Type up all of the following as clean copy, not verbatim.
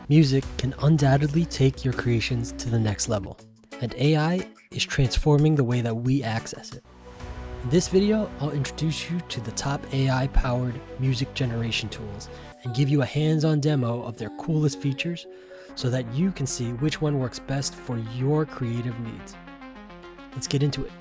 Music can undoubtedly take your creations to the next level, and AI is transforming the way that we access it. In this video, I'll introduce you to the top AI-powered music generation tools and give you a hands-on demo of their coolest features so that you can see which one works best for your creative needs. Let's get into it.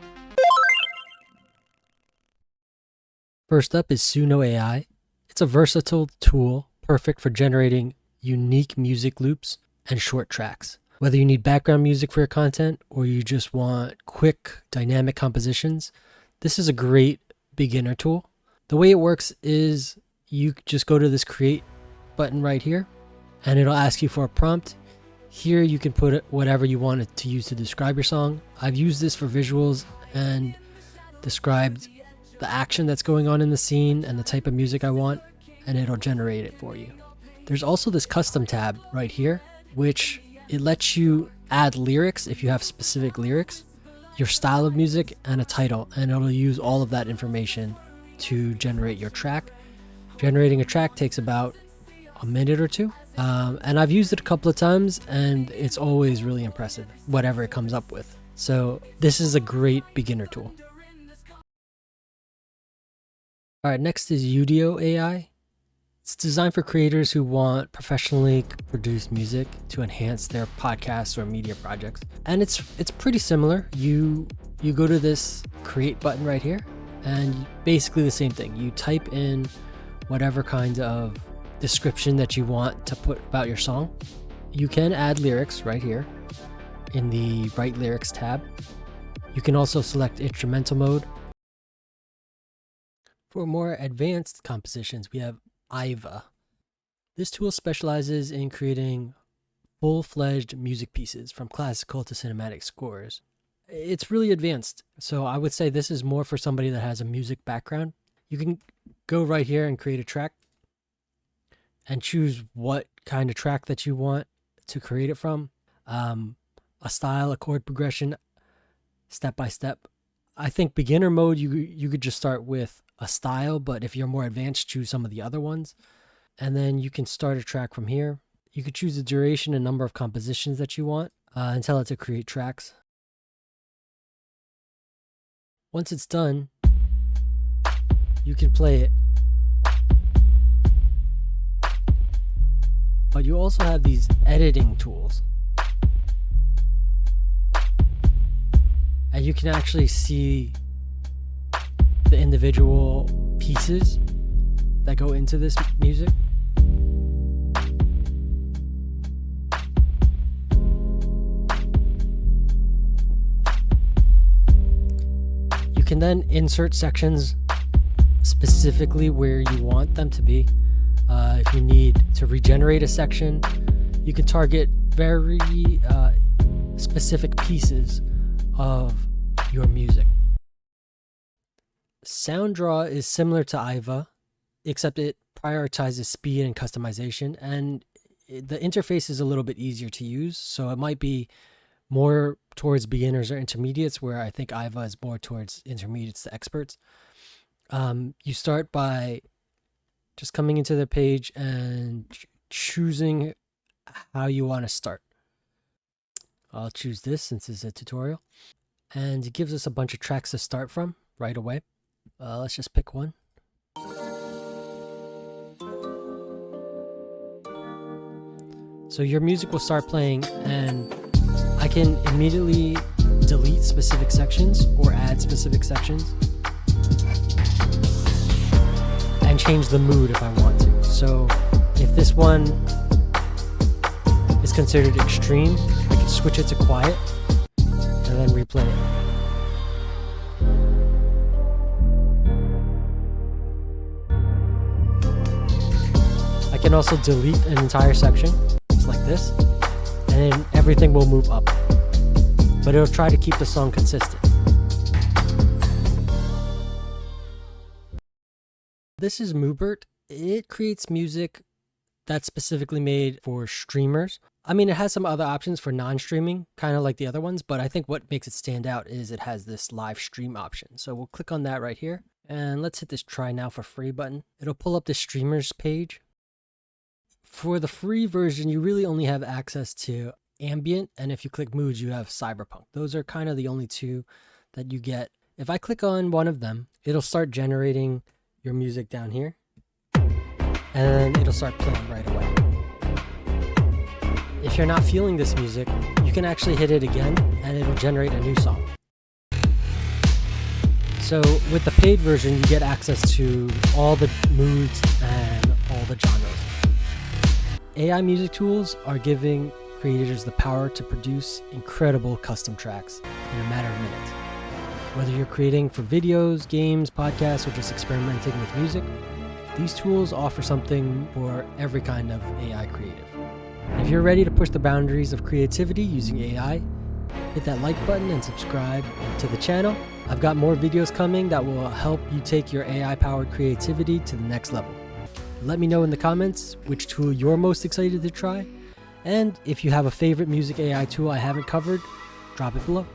First up is Suno AI. It's a versatile tool perfect for generating unique music loops and short tracks. Whether you need background music for your content or you just want quick, dynamic compositions, this is a great beginner tool. The way it works is you just go to this create button right here and it'll ask you for a prompt. Here you can put whatever you want it to use to describe your song. I've used this for visuals and described the action that's going on in the scene and the type of music I want, and it'll generate it for you. There's also this custom tab right here, which it lets you add lyrics if you have specific lyrics, your style of music, and a title, and it'll use all of that information to generate your track. Generating a track takes about a minute or two, and I've used it a couple of times, and it's always really impressive, whatever it comes up with. So this is a great beginner tool. All right, next is Udio AI. It's designed for creators who want professionally produced music to enhance their podcasts or media projects. And it's pretty similar. You go to this create button right here and basically the same thing. You type in whatever kind of description that you want to put about your song. You can add lyrics right here in the Write Lyrics tab. You can also select instrumental mode. For more advanced compositions, we have AIVA. This tool specializes in creating full-fledged music pieces from classical to cinematic scores. It's really advanced, so I would say this is more for somebody that has a music background. You can go right here and create a track and choose what kind of track that you want to create it from. A style, a chord progression, step by step. I think beginner mode, you could just start with a style, but if you're more advanced, choose some of the other ones. And then you can start a track from here. You could choose the duration and number of compositions that you want and tell it to create tracks. Once it's done, you can play it. But you also have these editing tools. And you can actually see the individual pieces that go into this music. You can then insert sections specifically where you want them to be. If you need to regenerate a section, you can target very specific pieces of your music. Soundraw is similar to AIVA, except it prioritizes speed and customization, and the interface is a little bit easier to use, so it might be more towards beginners or intermediates, where I think AIVA is more towards intermediates to experts. You start by just coming into the page and choosing how you want to start. I'll choose this since it's a tutorial, and it gives us a bunch of tracks to start from right away. Let's just pick one. So your music will start playing, and I can immediately delete specific sections or add specific sections and change the mood if I want to. So if this one is considered extreme, I can switch it to quiet and then replay it. I can also delete an entire section, just like this, and then everything will move up. But it'll try to keep the song consistent. This is Mubert. It creates music that's specifically made for streamers. I mean, it has some other options for non-streaming, kind of like the other ones, but I think what makes it stand out is it has this live stream option. So we'll click on that right here, and let's hit this try now for free button. It'll pull up the streamers page. For the free version, you really only have access to ambient, and if you click moods, you have cyberpunk. Those are kind of the only two that you get. If I click on one of them, it'll start generating your music down here, and it'll start playing right away. If you're not feeling this music, you can actually hit it again, and it'll generate a new song. So with the paid version, you get access to all the moods and all the genres. AI music tools are giving creators the power to produce incredible custom tracks in a matter of minutes. Whether you're creating for videos, games, podcasts, or just experimenting with music, these tools offer something for every kind of AI creative. If you're ready to push the boundaries of creativity using AI, hit that like button and subscribe to the channel. I've got more videos coming that will help you take your AI-powered creativity to the next level. Let me know in the comments which tool you're most excited to try, and if you have a favorite music AI tool I haven't covered, drop it below.